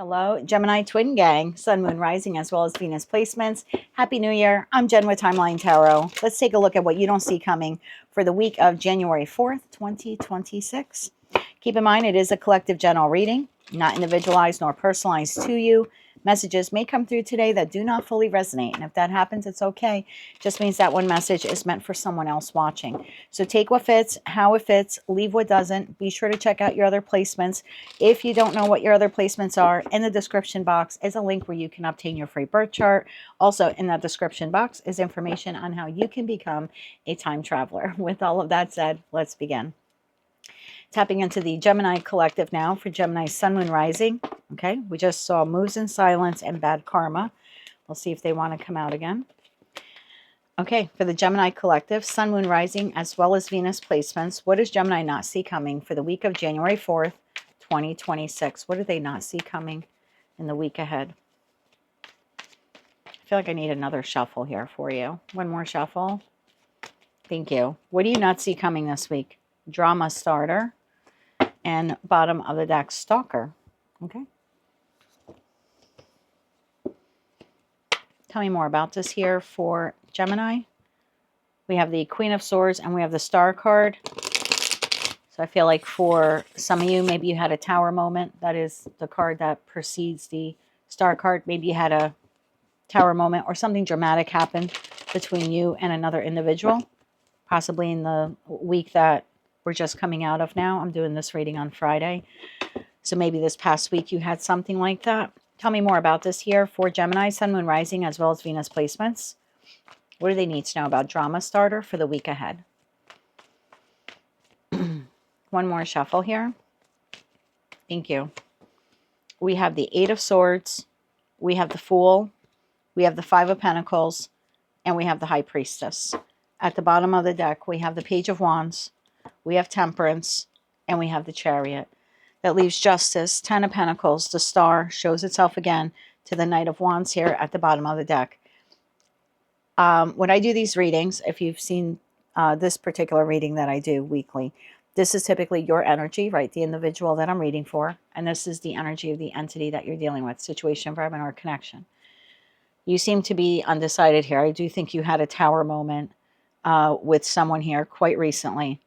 Hello, Gemini Twin Gang, Sun, Moon, Rising, as well as Venus placements. Happy New Year. I'm Jen with Timeline Tarot. Let's take a look at what you don't see coming for the week of January 4th, 2026. Keep in mind, it is a collective general reading, not individualized nor personalized to you. Messages may come through today that do not fully resonate. And if that happens, it's okay. Just means that one message is meant for someone else watching. So take what fits, how it fits, leave what doesn't. Be sure to check out your other placements. If you don't know what your other placements are, in the description box is a link where you can obtain your free birth chart. Also, in that description box is information on how you can become a time traveler. With all of that said, let's begin. Tapping into the Gemini collective now for Gemini Sun, Moon, Rising. Okay, we just saw moves in silence and bad karma. We'll see if they want to come out again. Okay, for the Gemini collective, Sun, Moon, Rising, as well as Venus placements, what does Gemini not see coming for the week of January 4th, 2026? What do they not see coming in the week ahead? I feel like I need another shuffle here for you. One more shuffle. Thank you. What do you not see coming this week? Drama starter and bottom of the deck, stalker. Okay. Tell me more about this here for Gemini. We have the Queen of Swords and we have the Star card. So I feel like for some of you, maybe you had a tower moment. That is the card that precedes the Star card. Maybe you had a tower moment or something dramatic happened between you and another individual, possibly in the week that we're just coming out of now. I'm doing this reading on Friday. So maybe this past week you had something like that. Tell me more about this here for Gemini, Sun, Moon, Rising, as well as Venus placements. What do they need to know about drama starter for the week ahead? One more shuffle here. Thank you. We have the Eight of Swords. We have the Fool. We have the Five of Pentacles. And we have the High Priestess. At the bottom of the deck, we have the Page of Wands. We have Temperance. And we have the Chariot. That leaves Justice, 10 of Pentacles. The Star shows itself again to the Knight of Wands here at the bottom of the deck. When I do these readings, if you've seen this particular reading that I do weekly, this is typically your energy, right? The individual that I'm reading for. And this is the energy of the entity that you're dealing with, situation, environment, or connection. You seem to be undecided here. I do think you had a tower moment with someone here quite recently.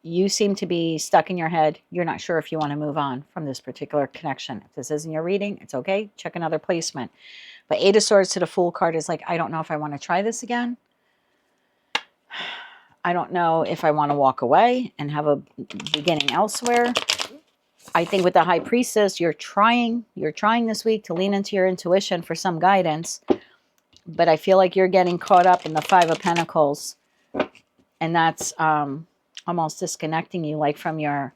You seem to be stuck in your head. You're not sure if you want to move on from this particular connection. If this isn't your reading, it's okay. Check another placement. But Eight of Swords to the Fool card is like, I don't know if I want to try this again. I don't know if I want to walk away and have a beginning elsewhere. I think with the High Priestess, you're trying this week to lean into your intuition for some guidance. But I feel like you're getting caught up in the Five of Pentacles. And that's almost disconnecting you like from your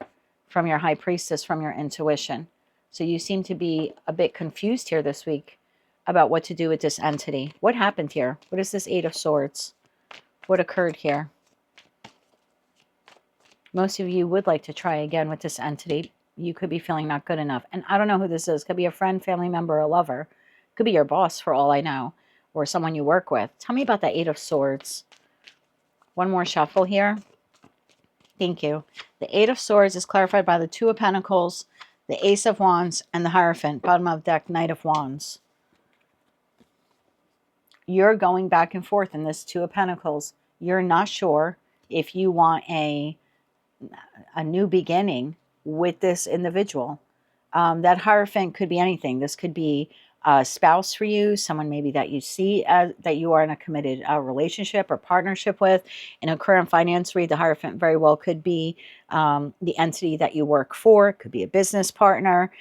High Priestess, from your intuition. So you seem to be a bit confused here this week about what to do with this entity. What happened here? What is this Eight of Swords? What occurred here? Most of you would like to try again with this entity. You could be feeling not good enough. And I don't know who this is. Could be a friend, family member, a lover. Could be your boss for all I know. Or someone you work with. Tell me about the Eight of Swords. One more shuffle here. Thank you. The Eight of Swords is clarified by the Two of Pentacles, the Ace of Wands, and the Hierophant. Bottom of deck, Knight of Wands. You're going back and forth in this Two of Pentacles. You're not sure if you want a new beginning with this individual. That Hierophant could be anything. This could be a spouse for you, someone maybe that you see that you are in a committed relationship or partnership with. In a career and finance read, the Hierophant very well could be the entity that you work for. It could be a business partner.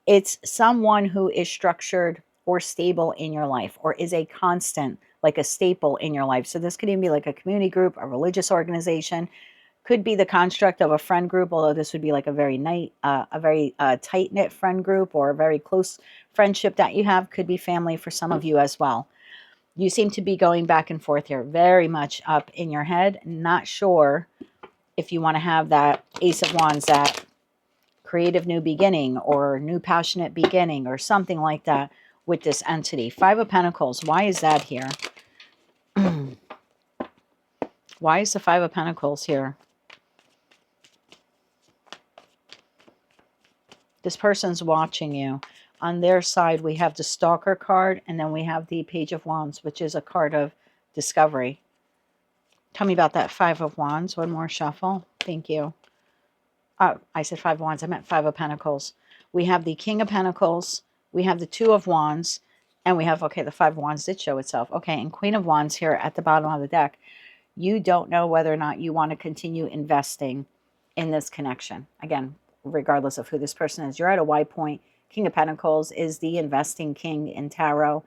It's someone who is structured or stable in your life, or is a constant, like a staple in your life. So this could even be like a community group, a religious organization. Could be the construct of a friend group, although this would be like a very tight-knit friend group or a very close friendship that you have. Could be family for some of you as well. You seem to be going back and forth here, very much up in your head. Not sure if you want to have that Ace of Wands, that creative new beginning or new passionate beginning or something like that with this entity. Five of Pentacles, why is that here? Why is the Five of Pentacles here? This person's watching you. On their side, we have the Stalker card, and then we have the Page of Wands, which is a card of discovery. Tell me about that Five of Wands. One more shuffle. Thank you. I said Five of Wands. I meant Five of Pentacles. We have the King of Pentacles. We have the Two of Wands. And we have, okay, the Five of Wands did show itself. Okay, and Queen of Wands here at the bottom of the deck. You don't know whether or not you want to continue investing in this connection. Again, regardless of who this person is. You're at a Y point. King of Pentacles is the investing king in tarot.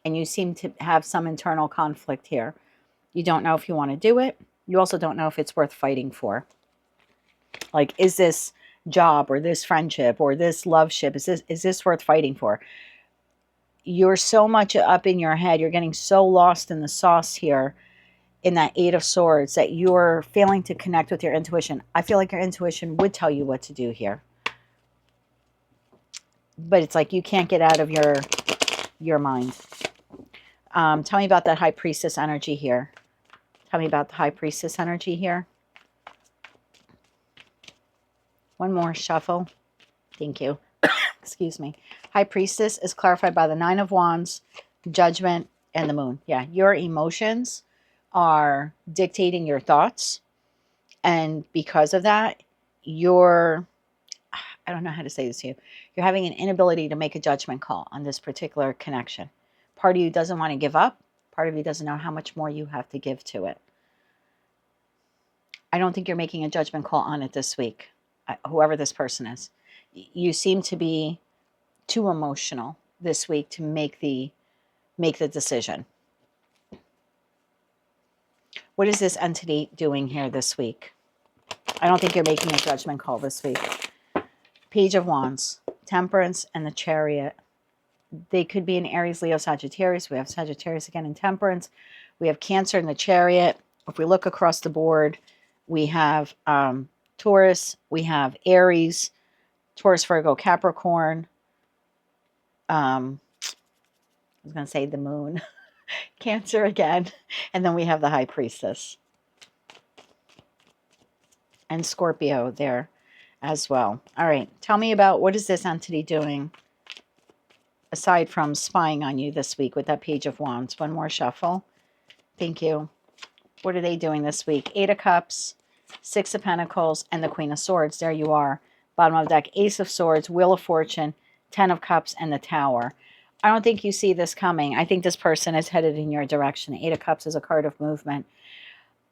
And you seem to have some internal conflict here. You don't know if you want to do it. You also don't know if it's worth fighting for. Like, is this job or this friendship or this love ship, is this worth fighting for? You're so much up in your head. You're getting so lost in the sauce here in that Eight of Swords that you're failing to connect with your intuition. I feel like your intuition would tell you what to do here. But it's like you can't get out of your mind. Tell me about that High Priestess energy here. Tell me about the High Priestess energy here. One more shuffle. Thank you. Excuse me. High Priestess is clarified by the Nine of Wands, Judgment, and the Moon. Yeah, your emotions are dictating your thoughts. And because of that, I don't know how to say this to you. You're having an inability to make a judgment call on this particular connection. Part of you doesn't want to give up. Part of you doesn't know how much more you have to give to it. I don't think you're making a judgment call on it this week, whoever this person is. You seem to be too emotional this week to make the decision. What is this entity doing here this week? I don't think you're making a judgment call this week. Page of Wands, Temperance, and the Chariot. They could be an Aries, Leo, Sagittarius. We have Sagittarius again in Temperance. We have Cancer in the Chariot. If we look across the board, we have Taurus. We have Aries, Taurus, Virgo, Capricorn. I was going to say the Moon. Cancer again. And then we have the High Priestess. And Scorpio there as well. All right. Tell me about, what is this entity doing aside from spying on you this week with that Page of Wands? One more shuffle. Thank you. What are they doing this week? Eight of Cups, Six of Pentacles, and the Queen of Swords. There you are. Bottom of the deck, Ace of Swords, Wheel of Fortune, Ten of Cups, and the Tower. I don't think you see this coming. I think this person is headed in your direction. Eight of Cups is a card of movement.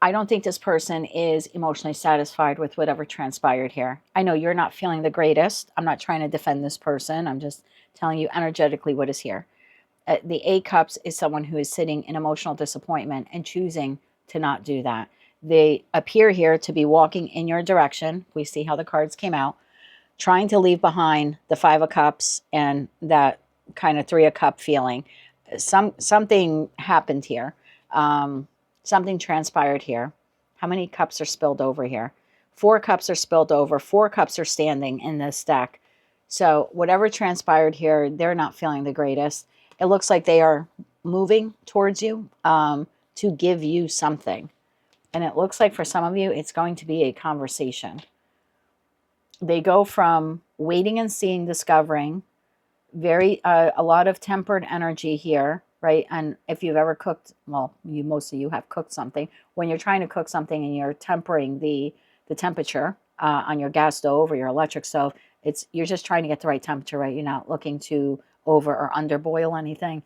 I don't think this person is emotionally satisfied with whatever transpired here. I know you're not feeling the greatest. I'm not trying to defend this person. I'm just telling you energetically what is here. The Eight Cups is someone who is sitting in emotional disappointment and choosing to not do that. They appear here to be walking in your direction. We see how the cards came out. Trying to leave behind the Five of Cups and that kind of Three of Cup feeling. Something happened here. Something transpired here. How many cups are spilled over here? 4 cups are spilled over. 4 cups are standing in this deck. So whatever transpired here, they're not feeling the greatest. It looks like they are moving towards you to give you something. And it looks like for some of you, it's going to be a conversation. They go from waiting and seeing, discovering, a lot of tempered energy here, right? And if you've ever cooked, well, most of you have cooked something. When you're trying to cook something and you're tempering the temperature on your gas stove or your electric stove, you're just trying to get the right temperature, right? You're not looking to over or under boil anything.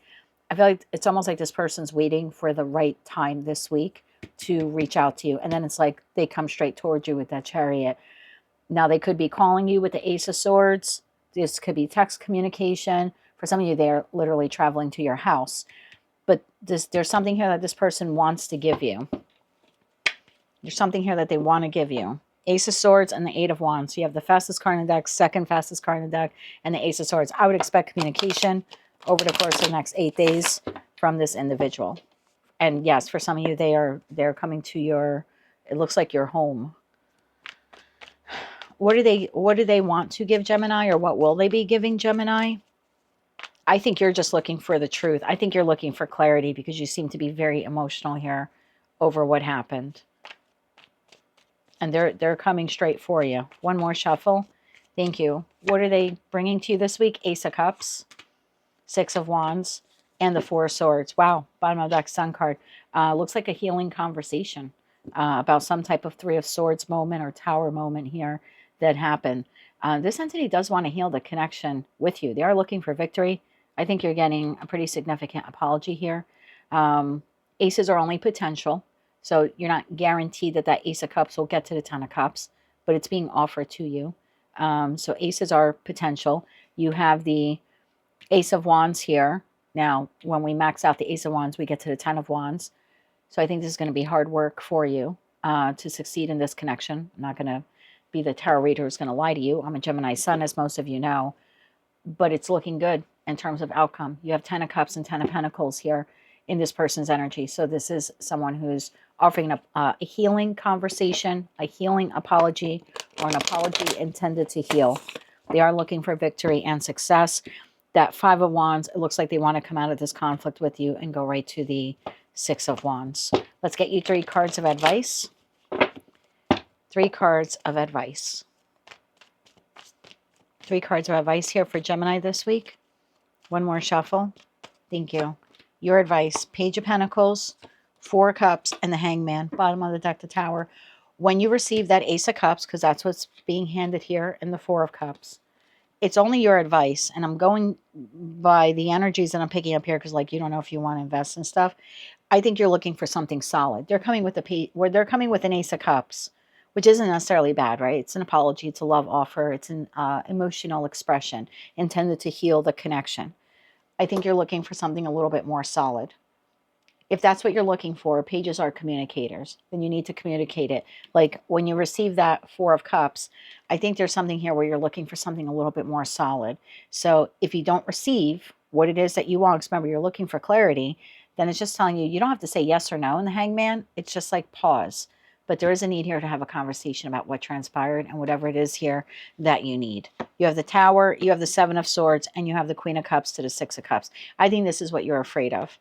I feel like it's almost like this person's waiting for the right time this week to reach out to you. And then it's like they come straight towards you with that Chariot. Now they could be calling you with the Ace of Swords. This could be text communication. For some of you, they're literally traveling to your house. But there's something here that this person wants to give you. There's something here that they want to give you. Ace of Swords and the Eight of Wands. So you have the fastest card in the deck, second fastest card in the deck, and the Ace of Swords. I would expect communication over the course of the next 8 days from this individual. And yes, for some of you, they're coming to your, it looks like your home. What do they want to give Gemini, or what will they be giving Gemini? I think you're just looking for the truth. I think you're looking for clarity because you seem to be very emotional here over what happened. And they're coming straight for you. One more shuffle. Thank you. What are they bringing to you this week? Ace of Cups, Six of Wands, and the Four of Swords. Wow. Bottom of that Sun card. Looks like a healing conversation about some type of Three of Swords moment or Tower moment here that happened. This entity does want to heal the connection with you. They are looking for victory. I think you're getting a pretty significant apology here. Aces are only potential. So you're not guaranteed that that Ace of Cups will get to the Ten of Cups, but it's being offered to you. So aces are potential. You have the Ace of Wands here. Now, when we max out the Ace of Wands, we get to the Ten of Wands. So I think this is going to be hard work for you to succeed in this connection. I'm not going to be the tarot reader who's going to lie to you. I'm a Gemini sun, as most of you know. But it's looking good in terms of outcome. You have Ten of Cups and Ten of Pentacles here in this person's energy. So this is someone who's offering a healing conversation, a healing apology, or an apology intended to heal. They are looking for victory and success. That Five of Wands, it looks like they want to come out of this conflict with you and go right to the Six of Wands. Let's get you 3 cards of advice. 3 cards of advice. 3 cards of advice here for Gemini this week. One more shuffle. Thank you. Your advice. Page of Pentacles, 4 of Cups, and the Hangman. Bottom of the deck, the Tower. When you receive that Ace of Cups, because that's what's being handed here in the 4 of Cups, it's only your advice. And I'm going by the energies that I'm picking up here because, like, you don't know if you want to invest in stuff. I think you're looking for something solid. They're coming with they're coming with an Ace of Cups, which isn't necessarily bad, right? It's an apology. It's a love offer. It's an emotional expression intended to heal the connection. I think you're looking for something a little bit more solid. If that's what you're looking for, pages are communicators. Then you need to communicate it. Like when you receive that 4 of Cups, I think there's something here where you're looking for something a little bit more solid. So if you don't receive what it is that you want, because remember, you're looking for clarity, then it's just telling you, you don't have to say yes or no in the Hangman. It's just like pause. But there is a need here to have a conversation about what transpired and whatever it is here that you need. You have the Tower, you have the 7 of Swords, and you have the Queen of Cups to the 6 of Cups. I think this is what you're afraid of.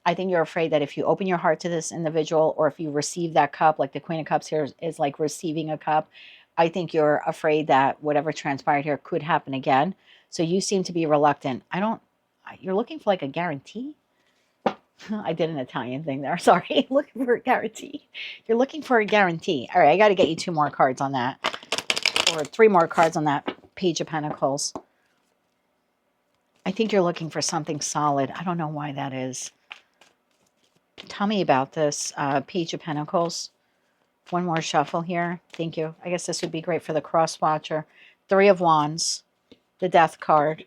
I think you're afraid that if you open your heart to this individual, or if you receive that cup, like the Queen of Cups here is like receiving a cup, I think you're afraid that whatever transpired here could happen again. So you seem to be reluctant. You're looking for like a guarantee? I did an Italian thing there. Sorry. Looking for a guarantee. You're looking for a guarantee. All right. I got to get you 2 more cards on that, or 3 more cards on that Page of Pentacles. I think you're looking for something solid. I don't know why that is. Tell me about this Page of Pentacles. 1 more shuffle here. Thank you. I guess this would be great for the cross watcher. 3 of Wands, the Death card,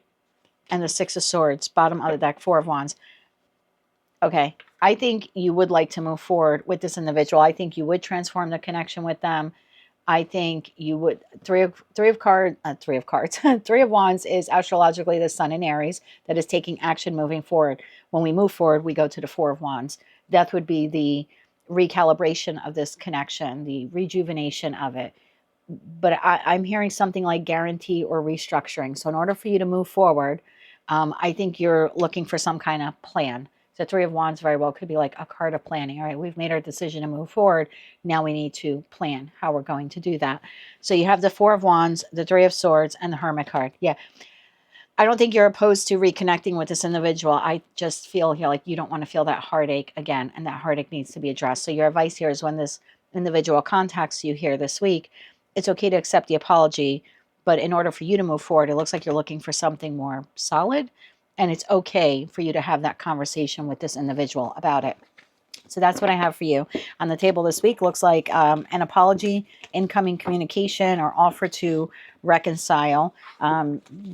and the 6 of Swords. Bottom of the deck, 4 of Wands. Okay. I think you would like to move forward with this individual. I think you would transform the connection with them. I think you would. 3 of Wands is astrologically the sun in Aries that is taking action moving forward. When we move forward, we go to the 4 of Wands. Death would be the recalibration of this connection, the rejuvenation of it. But I'm hearing something like guarantee or restructuring. So in order for you to move forward, I think you're looking for some kind of plan. The 3 of Wands very well could be like a card of planning. All right, we've made our decision to move forward. Now we need to plan how we're going to do that. So you have the 4 of Wands, the 3 of Swords, and the Hermit card. Yeah. I don't think you're opposed to reconnecting with this individual. I just feel here like you don't want to feel that heartache again, and that heartache needs to be addressed. So your advice here is when this individual contacts you here this week, it's okay to accept the apology, but in order for you to move forward, it looks like you're looking for something more solid, and it's okay for you to have that conversation with this individual about it. So that's what I have for you on the table this week. Looks like an apology, incoming communication, or offer to reconcile.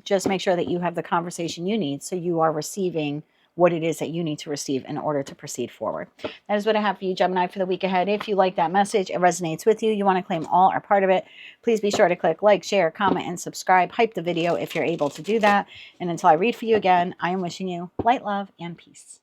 Just make sure that you have the conversation you need so you are receiving what it is that you need to receive in order to proceed forward. That is what I have for you, Gemini, for the week ahead. If you like that message, it resonates with you, you want to claim all or part of it, please be sure to click like, share, comment, and subscribe. Hype the video if you're able to do that. And until I read for you again, I am wishing you light, love, and peace.